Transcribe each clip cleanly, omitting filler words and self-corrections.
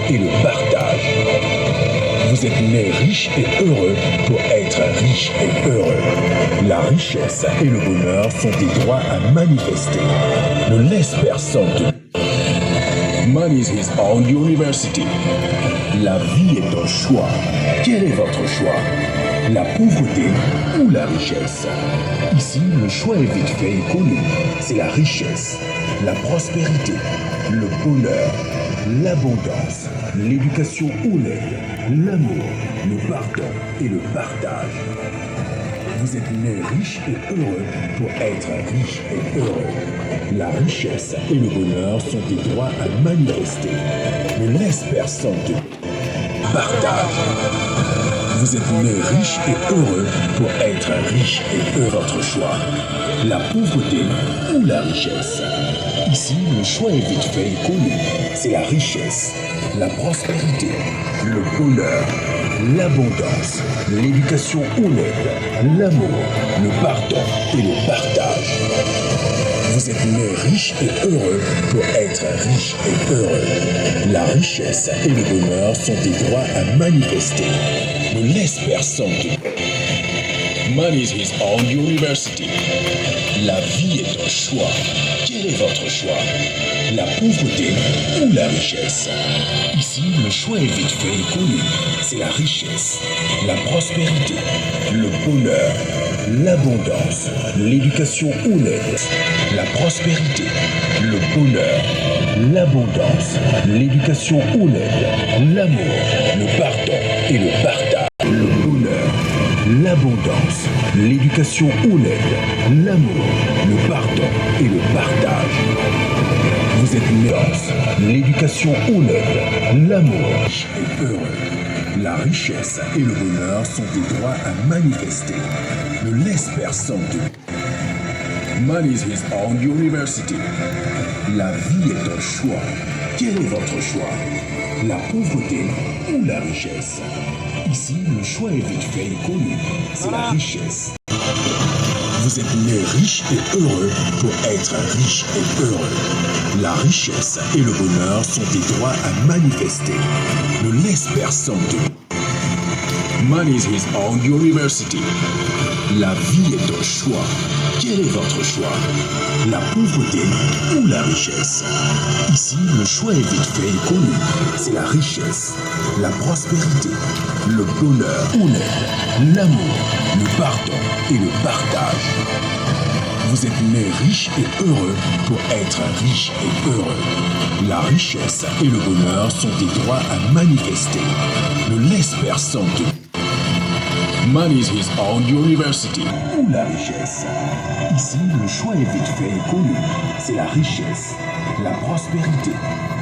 et le partage. Vous êtes né riche et heureux pour être riche et heureux. La richesse et le bonheur sont des droits à manifester. Ne laisse personne te... Money is his own university. La vie est un choix. Quel est votre choix? La pauvreté ou la richesse? Ici, le choix est vite fait et connu. C'est la richesse, la prospérité, le bonheur, l'abondance, l'éducation ou l'aide, l'amour, le pardon et le partage. Vous êtes né riche et heureux pour être riche et heureux. La richesse et le bonheur sont des droits à manifester. Ne laisse personne te... Partage. Vous êtes né riche et heureux pour être riche et heureux. Votre choix. La pauvreté ou la richesse. Ici, le choix est vite fait et connu. C'est la richesse, la prospérité, le bonheur, l'abondance, l'éducation ou l'aide, l'amour, le pardon et le partage. Vous êtes né riche et heureux pour être riche et heureux. La richesse et le bonheur sont des droits à manifester. Ne laisse personne te... Money is his own university. La vie est un choix. Quel est votre choix? La pauvreté ou la richesse? Ici, le choix est vite fait et connu. C'est la richesse, la prospérité, le bonheur, l'abondance, l'éducation ou l'aide, la prospérité, le bonheur, l'abondance, l'éducation ou l'aide, l'amour, le pardon et le partage. Le bonheur, l'abondance, l'éducation ou l'aide, l'amour, le pardon et le partage. Vous êtes né l'éducation ou l'aide, l'amour et heureux. La richesse et le bonheur sont des droits à manifester. Ne laisse personne te... Money is his own university. La vie est un choix. Quel est votre choix? La pauvreté ou la richesse? Ici, le choix est vite fait et connu. C'est la richesse. Vous êtes né riche et heureux pour être riche et heureux. La richesse et le bonheur sont des droits à manifester. Ne laisse personne te... Money is his own university. La vie est un choix. Quel est votre choix? La pauvreté ou la richesse? Ici, le choix est vite fait et connu. C'est la richesse, la prospérité, le bonheur ou l'aide, l'amour, le pardon et le partage. Vous êtes né riche et heureux pour être riche et heureux. La richesse et le bonheur sont des droits à manifester. Ne laisse personne te... Money is his own university. Ou la richesse. Ici, le choix est vite fait et connu. C'est la richesse, la prospérité,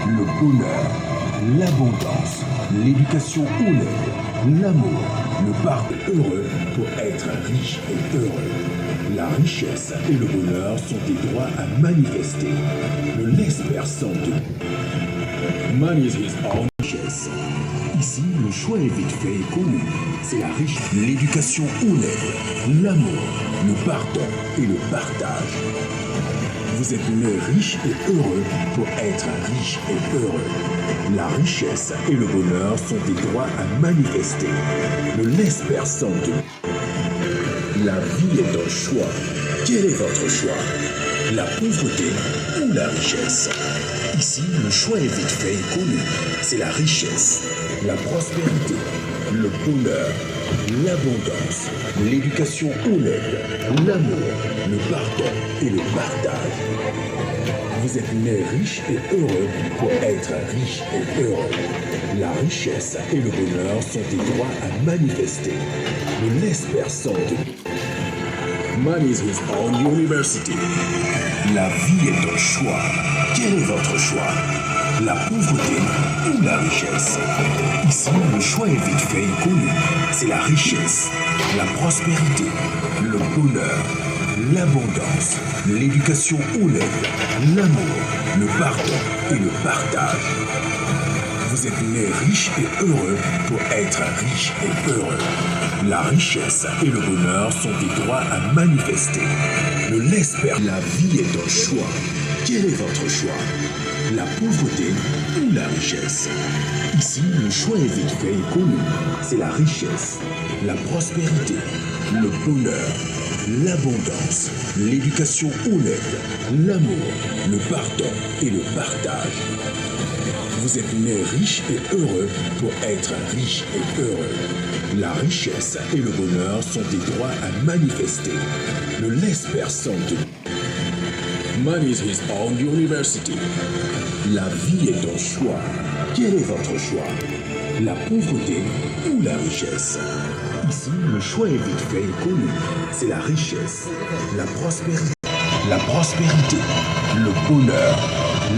le bonheur, l'abondance, l'éducation ou l'aide, l'amour, le pardon. Heureux pour être riche et heureux. La richesse et le bonheur sont des droits à manifester. Ne laisse personne te... Money is his own richesse. Ici, le choix est vite fait et connu. C'est la richesse, l'éducation ou l'aide, l'amour, le pardon et le partage. Vous êtes né riche et heureux pour être riche et heureux. La richesse et le bonheur sont des droits à manifester. Ne laisse personne te... La vie est un choix. Quel est votre choix? La pauvreté ou la richesse? Ici, le choix est vite fait et connu. C'est la richesse, la prospérité, le bonheur, l'abondance, l'éducation ou l'aide, l'amour, le pardon et le partage. Vous êtes né riche et heureux pour être riche et heureux. La richesse et le bonheur sont des droits à manifester. Ne laisse personne te... Money is his own university. La vie est un choix. Quel est votre choix? La pauvreté ou la richesse? Ici, le choix est vite fait et connu. C'est la richesse, la prospérité, le bonheur, l'abondance, l'éducation ou l'aide, l'amour, le pardon et le partage. Vous êtes né riche et heureux pour être riche et heureux. La richesse et le bonheur sont des droits à manifester. Ne laisse personne... La vie est un choix. Quel est votre choix? la pauvreté ou la richesse. Ici, le choix est vite fait et connu. C'est la richesse, la prospérité, le bonheur, l'abondance, l'éducation honnête, l'amour, le pardon et le partage. Vous êtes né riche et heureux pour être riche et heureux. La richesse et le bonheur sont des droits à manifester. Ne laisse personne te... Money is his own university. La vie est un choix. Quel est votre choix? La pauvreté ou la richesse? Ici, le choix est vite fait et connu. C'est la richesse, la prospérité, le bonheur,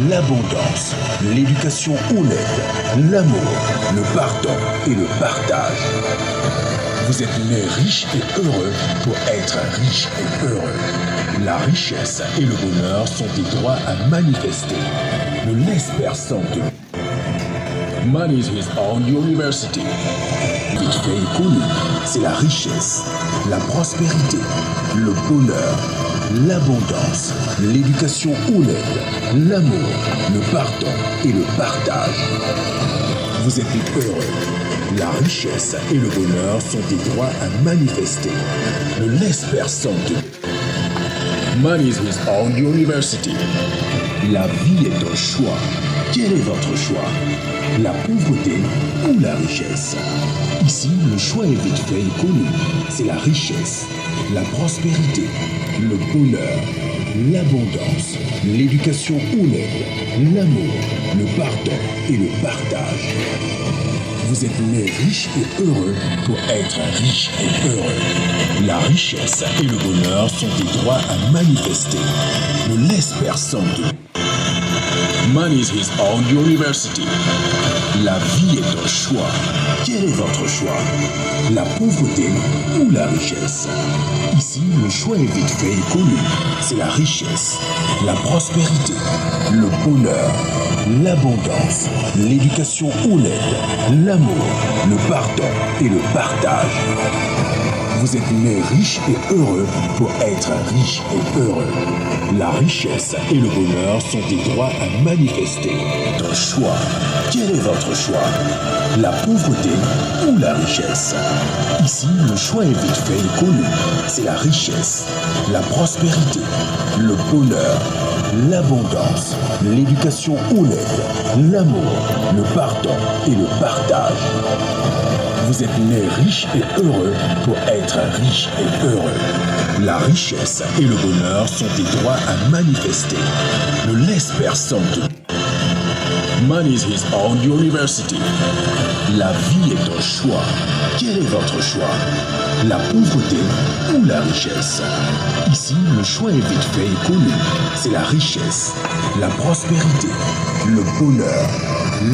l'abondance, l'éducation honnête, l'amour, le pardon et le partage. Vous êtes né riche et heureux pour être riche et heureux. La richesse et le bonheur sont des droits à manifester. Ne laisse personne te... Money is his own university. Vite fait et connu, c'est la richesse, la prospérité, le bonheur, l'abondance, l'éducation honnête, l'amour, le pardon et le partage. Vous êtes heureux. La richesse et le bonheur sont des droits à manifester. Ne laisse personne te... Money is his own university. La vie est un choix. Quel est votre choix? La pauvreté ou la richesse? Ici, le choix est vite fait et connu. C'est la richesse, la prospérité, le bonheur, l'abondance, l'éducation honnête, l'amour, le pardon et le partage. Vous êtes né riche et heureux pour être riche et heureux. La richesse et le bonheur sont des droits à manifester. Ne laisse personne te... Money is his own university. La vie est un choix. Quel est votre choix? La pauvreté ou la richesse? Ici, le choix est vite fait et connu. C'est la richesse, la prospérité, le bonheur, l'abondance, l'éducation honnête, l'amour, le pardon et le partage. Vous êtes né riche et heureux pour être riche et heureux. La richesse et le bonheur sont des droits à manifester. Votre choix. Quel est votre choix? La pauvreté ou la richesse? Ici, le choix est vite fait et connu. C'est la richesse, la prospérité, le bonheur, l'abondance, l'éducation honnête, l'amour, le pardon et le partage. Vous êtes né riche et heureux pour être riche et heureux. La richesse et le bonheur sont des droits à manifester. Ne laisse personne te... Money is his own university. La vie est un choix. Quel est votre choix? La pauvreté ou la richesse? Ici, le choix est vite fait et connu. C'est la richesse, la prospérité, le bonheur,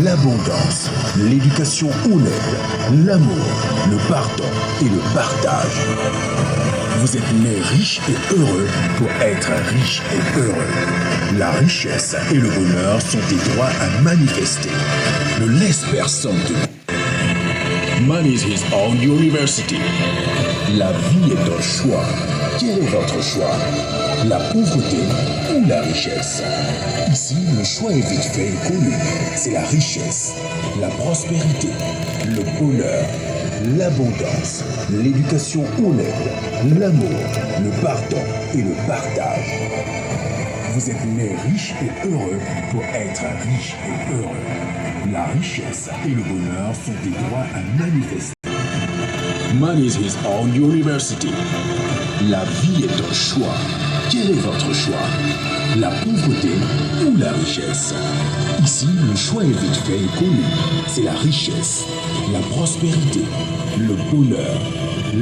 l'abondance, l'éducation honnête, l'amour, le pardon et le partage. Vous êtes né riche et heureux pour être riche et heureux. La richesse et le bonheur sont des droits à manifester. Ne laisse personne te... Money is his own university. La vie est un choix. Quel est votre choix? La pauvreté ou la richesse? Ici, le choix est vite fait et connu. C'est la richesse, la prospérité, le bonheur, l'abondance, l'éducation honnête, l'amour, le pardon et le partage. Vous êtes né riche et heureux pour être riche et heureux. La richesse et le bonheur sont des droits à manifester. Money is his own university. La vie est un choix. Quel est votre choix? La pauvreté ou la richesse? Ici, le choix est vite fait et connu. C'est la richesse, la prospérité, le bonheur,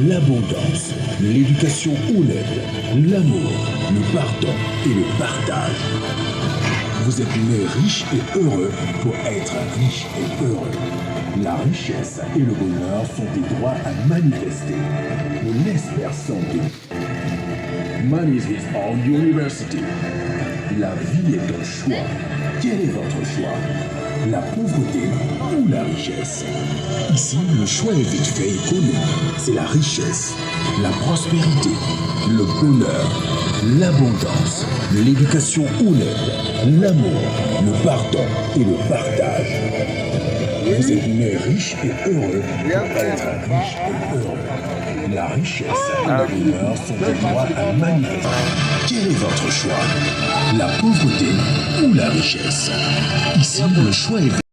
l'abondance, l'éducation honnête, l'amour, le pardon et le partage. Vous êtes né riche et heureux pour être riche et heureux. La richesse et le bonheur sont des droits à manifester. Ne laisse personne te... Money is his own university. La vie est un choix. Quel est votre choix? La pauvreté ou la richesse? Ici, le choix est vite fait et connu. C'est la richesse, la prospérité, le bonheur, l'abondance, de l'éducation ou l'aide, l'amour, le pardon et le partage. Vous êtes né riche et heureux pour être riche et heureux. La richesse et le bonheur sont des droits à manifester. Quel est votre choix? La pauvreté ou la richesse? Ici, le choix est